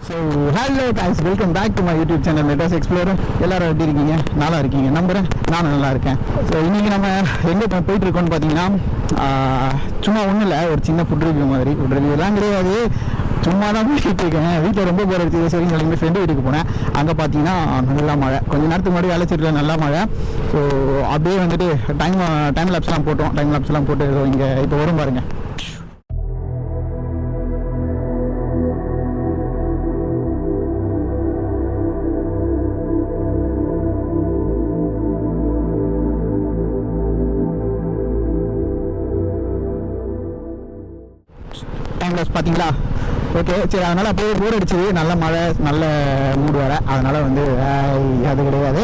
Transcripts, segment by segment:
So hello guys, welcome back to my YouTube channel let's explorer. எல்லாரும் எப்படி இருக்கீங்க? நல்லா இருக்கீங்க நம்புகிறேன். நானும் நல்லா இருக்கேன். ஸோ இன்றைக்கி நம்ம எங்கே போயிட்டுருக்கோன்னு பார்த்தீங்கன்னா, சும்மா ஒன்றும் இல்லை, ஒரு சின்ன ஃபுட் ரிவ்யூ மாதிரி. ஃபுட் ரிவ்யூலாம் கிடையாது, சும்மா தான் போயிட்டு இருக்கேன். வீட்டில் ரொம்ப போர் அடிச்சு சரி சொல்லி ஃப்ரெண்டு வீட்டுக்கு போனேன். அங்கே பார்த்தீங்கன்னா நல்லா மழை. கொஞ்சம் நேரத்துக்கு முன்னாடி வேலைச்சிருக்கல நல்லா மழை. ஸோ அப்படியே வந்துட்டு டைம் லேப்ஸ்லாம் போட்டோம். டைம் லேப்ஸ்லாம் போட்டு இங்கே இப்போ வரும் பாருங்கள். பார்த்தீங்களா? ஓகே, சரி. அதனால் அப்படியே போர் அடிச்சது, நல்ல மழை, நல்ல மூடு வர. அதனால் வந்து அது கிடையாது.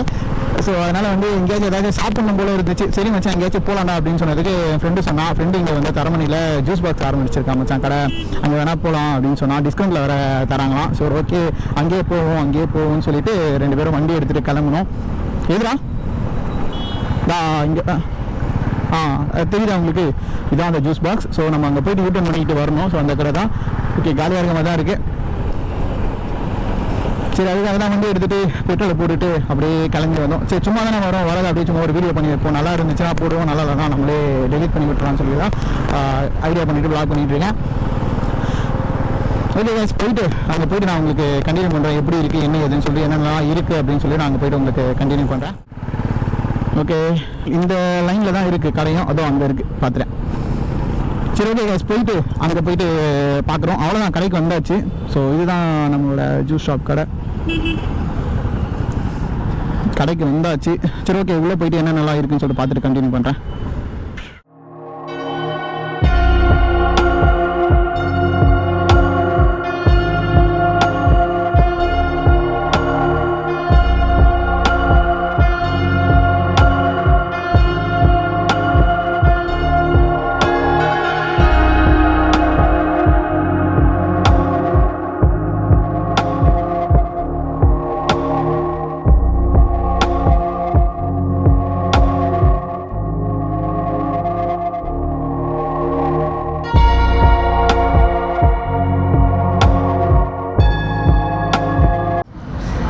ஸோ அதனால் வந்து எங்கேயாச்சும் ஏதாச்சும் சாப்பிடணும் போல இருந்துச்சு. சரி மச்சான் எங்கேயாச்சும் போகலாண்டா அப்படின்னு சொன்னதுக்கு ஃப்ரெண்டு சொன்னான். ஃப்ரெண்டு இங்கே வந்து தரமணியில் ஜூஸ் பாக்ஸ் ஆரம்பிச்சிருக்கான் மச்சான் கடை, அங்கே வேணால் போகலாம் அப்படின்னு சொன்னால் டிஸ்கவுண்ட்டில் வர தராங்களாம். ஸோ ஓகே, அங்கேயே போவோம்னு சொல்லிட்டு 2 பேரும் வண்டி எடுத்துகிட்டு கிளம்பணும். எதுடா இங்கே தெரியுதா உங்களுக்கு? இதான் அந்த ஜூஸ் பாக்ஸ். ஸோ நம்ம அங்கே போய்ட்டு யூட்டர்ன் பண்ணிக்கிட்டு வரணும். ஸோ அந்த கடை தான். ஓகே, காலியாக இருக்க மாதிரி தான் இருக்குது. சரி, அதுக்காக தான் வந்து எடுத்துகிட்டு பெட்ரோலை போட்டுட்டு அப்படியே கிளம்பி வந்தோம். சரி, சும்மா தானே வரது அப்படியே சும்மா ஒரு வீடியோ பண்ணி வைப்போம். நல்லா இருந்துச்சுன்னா போடுவோம், நல்லா இல்லைனா நம்மளே டெலிட் பண்ணி விட்டுறான்னு சொல்லி தான் ஐடியா பண்ணிவிட்டு ப்ளாக் பண்ணிகிட்டு இருக்கேன். ஓகே கைஸ், அங்கே போய்ட்டு நான் உங்களுக்கு கண்டினியூ பண்ணுறேன். எப்படி இருக்குது, என்ன ஏதுன்னு சொல்லி என்னென்னலாம் இருக்குது அப்படின்னு சொல்லி நான் அங்கே போய்ட்டு உங்களுக்கு கண்டினியூ பண்ணுறேன். ஓகே, இந்த லைனில் தான் இருக்குது கடையும், அதுவும் அங்கே இருக்குது பார்த்துறேன். சரி, ஓகே கைஸ், அங்கே போயிட்டு பார்க்குறோம். அவ்வளோதான், கடைக்கு வந்தாச்சு. ஸோ இதுதான் நம்மளோட ஜூஸ் ஷாப் கடைக்கு வந்தாச்சு. சரி, ஓகே, உள்ளே போயிட்டு என்ன நல்லா இருக்குன்னு சொல்லிட்டு பார்த்துட்டு கண்டினியூ பண்ணுறேன்.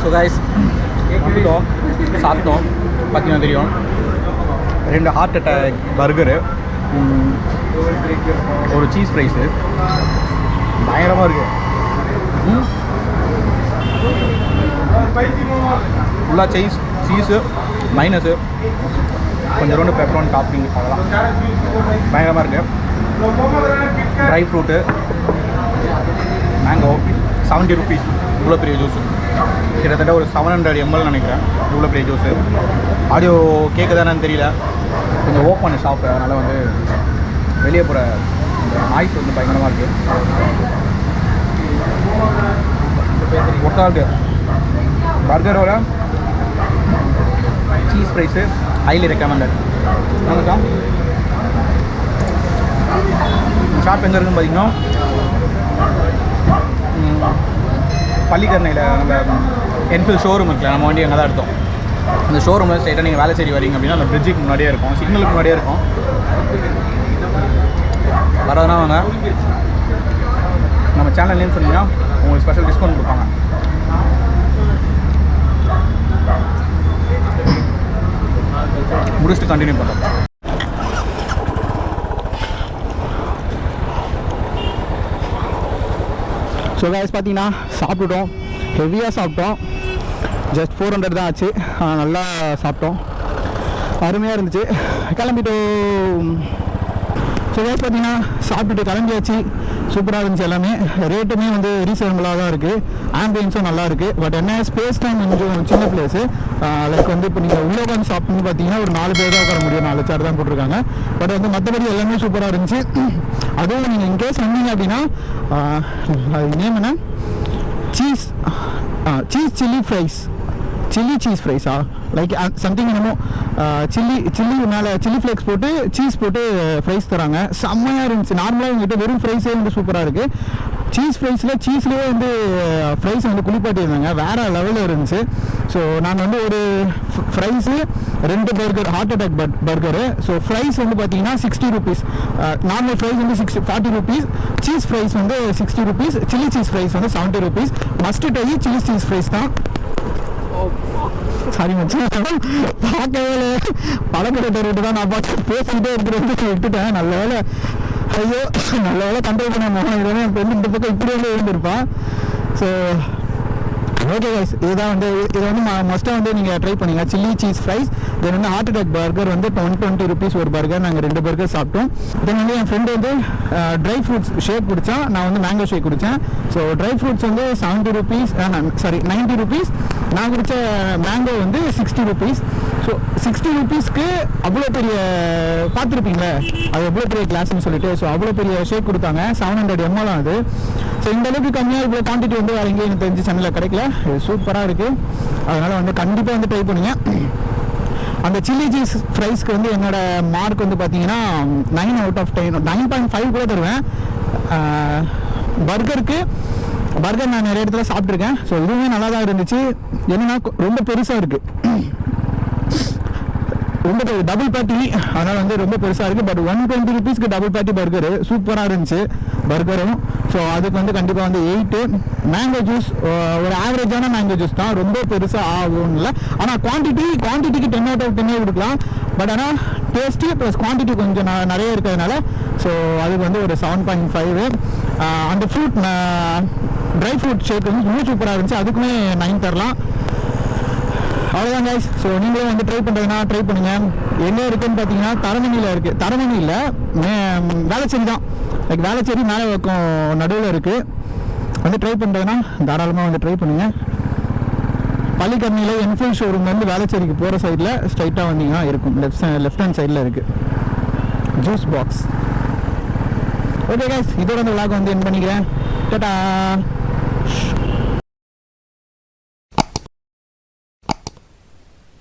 ஸோ கைஸ், சாப்பிட்டோம். பார்த்தீங்கன்னா தெரியும், 2 ஹார்ட் அட்டாக் பர்கரு, ஒரு சீஸ் ஃப்ரைஸு, பயங்கரமாக இருக்குது. ஃபுல்லாக சீஸு மைனஸு, கொஞ்சம் ரெண்டு பெப்பரோன் டாப்பிங், அதெல்லாம் பயங்கரமாக இருக்குது. Dry fruit, mango, 70 rupees. இவ்வளோ பெரிய ஜூஸு, கிட்டத்தட்ட ஒரு 700 ml நினைக்கிறேன். இவ்வளோ பெரிய ஜூஸு. ஆடியோ கேட்குதானு தெரியல, கொஞ்சம் ஓப்பன் ஷாப்பு, அதனால் வந்து வெளியே போகிற இந்த நாய்ஸ் வந்து பயங்கரமாக இருக்குது. ஒர்க்காக பர்கரோட சீஸ் ஃப்ரைஸு ஹைலி ரெக்கமெண்டட். ஆமாக்கா, ஷாப் எங்கே இருக்குன்னு பார்த்தீங்கன்னா, பள்ளிக்கரணையில் நம்ம என்ஃபீல்ட் ஷோரூம் இருக்குல்ல, நம்ம வண்டி அங்கே தான் எடுத்தோம். அந்த ஷோரூமில் ஸ்ட்ரைட்டாக நீங்கள் வேலைச்சேரி வரீங்க அப்படின்னா அந்த பிரிட்ஜுக்கு முன்னாடியே இருக்கும், சிக்னலுக்கு முன்னாடியே இருக்கும். வரதுனா வாங்க. நம்ம சேனல்லேன்னு சொன்னீங்கன்னா உங்களுக்கு ஸ்பெஷல் டிஸ்கவுண்ட் கொடுப்பாங்க. முடிச்சுட்டு கண்டினியூ பண்ணுறோம். ஸோ கைஸ், பார்த்தீங்கன்னா சாப்பிட்டுட்டோம், ஹெவியாக சாப்பிட்டோம். ஜஸ்ட் 400 தான் ஆச்சு. நல்லா சாப்பிட்டோம், அருமையாக இருந்துச்சு. கிளம்பிட்டோம். ஸோ கைஸ், பார்த்தீங்கன்னா சாப்பிட்டுட்டு கிளம்பியாச்சு. சூப்பராக இருந்துச்சு எல்லாமே. ரேட்டுமே வந்து ரீசனபிளாக தான் இருக்குது. ஆம்பியன்ஸும் நல்லா இருக்குது. பட் என்ன, ஸ்பேஸ் டைம் கொஞ்சம் சின்ன பிளேஸு. லைக் வந்து இப்போ நீங்கள் உள்ளே உட்காந்து சாப்பிட்ணுன்னு பார்த்தீங்கன்னா ஒரு 4 பேர் தான் உட்கார முடியும். 4 சேர் தான் போட்டிருக்காங்க. பட் வந்து மற்றபடி எல்லாமே சூப்பராக இருந்துச்சு. அதுவும் நீங்கள் இன்கேஸ் வந்தீங்க அப்படின்னா, அது நேம் என்ன, cheese chilli fries, chilli cheese ஃப்ரைஸா லைக் சம்திங் என்னமோ, சில்லி மேலே சில்லி ஃப்ளேக்ஸ் போட்டு சீஸ் போட்டு ஃப்ரைஸ் தராங்க. செம்மையாக இருந்துச்சு. நார்மலாக எங்கிட்ட வெறும் ஃப்ரைஸே வந்து சூப்பராக இருக்குது. சீஸ் சீஸ்லேயே வந்து ஃப்ரைஸ் வந்து குளிப்பாட்டியிருந்தாங்க, வேறு லெவலில் இருந்துச்சு. ஸோ நாங்கள் வந்து ஒரு fries 2 burger, heart attack burger. So fries வந்து பார்த்தீங்கன்னா 60 rupees, நார்மல் ஃப்ரைஸ் வந்து 40 rupees, சீஸ் ஃப்ரைஸ் வந்து 60 rupees, சில்லி சீஸ் ஃப்ரைஸ் வந்து 70 rupees. Must try chilli cheese fries தான். சாரி மச்சி, பார்க்கவே பழக்கட்ட ரூட்டு தான் நான் பார்த்து பேசிக்கிட்டே இருக்கிறது விட்டுட்டேன். நல்ல வேலை, ஐயோ நல்ல வேலை கண்ட்ரோல் பண்ண போனேன். இதெல்லாம் என் ஃப்ரெண்டு இந்த பக்கம் இப்படி வந்து இருந்திருப்பான். ஸோ ஓகே கைஸ், இதுதான் வந்து இதை வந்து மஸ்ட்டாக வந்து நீங்கள் ட்ரை பண்ணுங்க. சில்லி சீஸ் ஃப்ரைஸ், தென் வந்து ஹார்ட் அட்டாக் பர்கர் வந்து 120 rupees ஒரு பர்கர். நாங்கள் 2 பர்கர் சாப்பிட்டோம். தென் வந்து என் ஃப்ரெண்டு வந்து ட்ரை ஃப்ரூட்ஸ் ஷேக் குடித்தான், நான் வந்து மேங்கோ ஷேக் குடித்தேன். ஸோ ட்ரை ஃப்ரூட்ஸ் வந்து 70 rupees, 90 rupees. நான் குடித்த மேங்கோ வந்து 60 rupees. ஸோ 60 rupeesக்கு அவ்வளோ பெரிய பார்த்துருப்பீங்களே, அது எவ்வளோ பெரிய கிளாஸ்ன்னு சொல்லிட்டு. ஸோ அவ்வளோ பெரிய ஷேக் கொடுத்தாங்க. 700 ml அது. ஸோ இந்த அளவுக்கு கம்மியாக இவ்வளோ குவான்டிட்டி வந்து வேறு எங்கேயும் எனக்கு தெரிஞ்சு சென்னையில் கிடைக்கல. இது சூப்பராக இருக்குது. அதனால் வந்து கண்டிப்பாக வந்து ட்ரை பண்ணுங்க. அந்த சில்லி சீஸ் ஃப்ரைஸ்க்கு வந்து என்னோட மார்க் வந்து பார்த்தீங்கன்னா 9 out of 10, 9.5 கூட தருவேன். பர்கர் நான் நிறைய இடத்துல சாப்பிட்ருக்கேன். ஸோ இதுவுமே நல்லா தான் இருந்துச்சு. என்னன்னா ரொம்ப பெருசாக இருக்குது, ரொம்ப டபுள் பேட்டி, அதனால் வந்து ரொம்ப பெருசாக இருக்குது. பட் 120 rupeesக்கு டபுள் பேட்டி பர்கரு சூப்பராக இருந்துச்சு பர்கரும். ஸோ அதுக்கு வந்து கண்டிப்பாக வந்து 8. மேங்கோ ஜூஸ் ஒரு ஆவரேஜான மேங்கோ ஜூஸ் தான், ரொம்ப பெருசாக ஆகும் இல்லை. ஆனால் குவான்டிட்டிக்கு 10 out of 10 கொடுக்கலாம். பட் ஆனால் டேஸ்ட்டு ப்ளஸ் குவான்டிட்டி கொஞ்சம் நிறைய இருக்கிறதுனால ஸோ அதுக்கு வந்து ஒரு 7.5. அந்த ஃப்ரூட் ட்ரை ஃப்ரூட் ஷேக் வந்து ரொம்ப சூப்பராக இருந்துச்சு, அதுக்குமே 9 தரலாம். அவ்வளோதான் கைஸ். ஸோ நீங்களும் வந்து ட்ரை பண்ணுறதுனா ட்ரை பண்ணுங்கள். எங்கே இருக்குதுன்னு பார்த்தீங்கன்னா தரமணியில் இருக்குது. தரமணி இல்லை, வேளச்சேரி தான். லைக் வேளச்சேரி மேலே பக்கம் நடுவில் இருக்குது. வந்து ட்ரை பண்ணுறதுனா தாராளமாக வந்து ட்ரை பண்ணுங்கள். பள்ளிக்கரணியில் என்ஃபீல்ட் ஷோரூம் வந்து வேளச்சேரிக்கு போகிற சைடில் ஸ்ட்ரைட்டாக வந்தீங்கன்னா இருக்கும். லெஃப்ட் ஹேண்ட் சைடில் இருக்குது ஜூஸ் பாக்ஸ். ஓகே கைஸ், இதோட அந்த விளாக் வந்து என் பண்ணிக்கிறேன். டாடா.